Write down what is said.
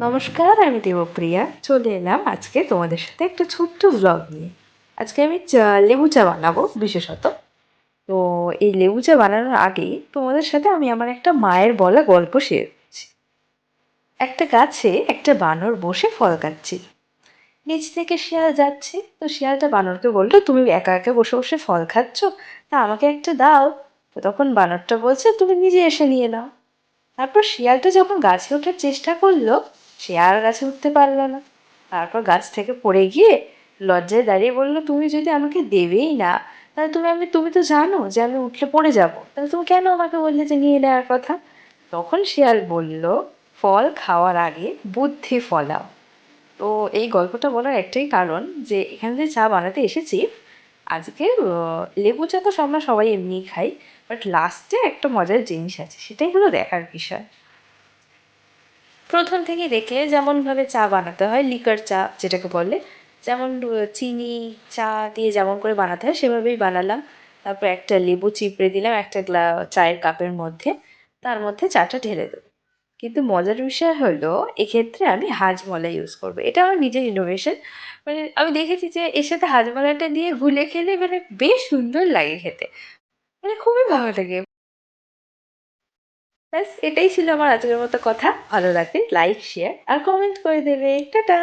নমস্কার, আমি দেবপ্রিয়া। চলে এলাম আজকে তোমাদের সাথে একটা ছোট্ট ব্লগ নিয়ে। আজকে আমি লেবু চা বানাবো বিশেষত। তো এই লেবু চা বানানোর আগেই তোমাদের সাথে আমি আমার একটা মায়ের বলা গল্প শেয়ার করছি। একটা গাছে একটা বানর বসে ফল খাচ্ছিল। নিচ থেকে শিয়াল যাচ্ছে, তো শিয়ালটা বানরকে বললো, তুমি একা একা বসে বসে ফল খাচ্ছ, তা আমাকে একটা দাও। তো তখন বানরটা বলছে, তুমি নিজে এসে নিয়ে নাও। তারপর শিয়ালটা যখন গাছে ওঠার চেষ্টা করলো, সে আর গাছে উঠতে পারলো না। তারপর গাছ থেকে পড়ে গিয়ে লজ্জায় দাঁড়িয়ে বললো, তুমি যদি আমাকে দেবেই না, তাহলে তুমি তো জানো যে আমি উঠলে পড়ে যাব, তাহলে তুমি কেন আমাকে বললে যে নিয়ে নেওয়ার কথা? তখন শিয়াল বলল, ফল খাওয়ার আগে বুদ্ধি ফলাও। তো এই গল্পটা বলার একটাই কারণ, যে এখানে যে চা বানাতে এসেছি আজকে, লেবু চা তো আমরা সবাই এমনিই খাই, বাট লাস্টে একটা মজার জিনিস আছে, সেটাই হলো দেখার বিষয়। প্রথম থেকে দেখলে যেমনভাবে চা বানাতে হয়, লিকার চা যেটাকে বলে, যেমন চিনি চা দিয়ে যেমন করে বানাতে হয় সেভাবেই বানালাম। তারপর একটা লেবু চিপড়ে দিলাম একটা চায়ের কাপের মধ্যে, তার মধ্যে চাটা ঢেলে দেবো। কিন্তু মজার বিষয় হলো, এক্ষেত্রে আমি হাজমলা ইউজ করবো, এটা আমার নিজের ইনোভেশন। মানে আমি দেখেছি যে এর সাথে হাজমলাটা দিয়ে গুলে খেলে মানে বেশ সুন্দর লাগে খেতে, মানে খুবই ভালো লাগে। ব্যাস এটাই ছিল আমার আজকের মতো কথা। ভালো লাগলে লাইক শেয়ার আর কমেন্ট করে দেবে। টাটা।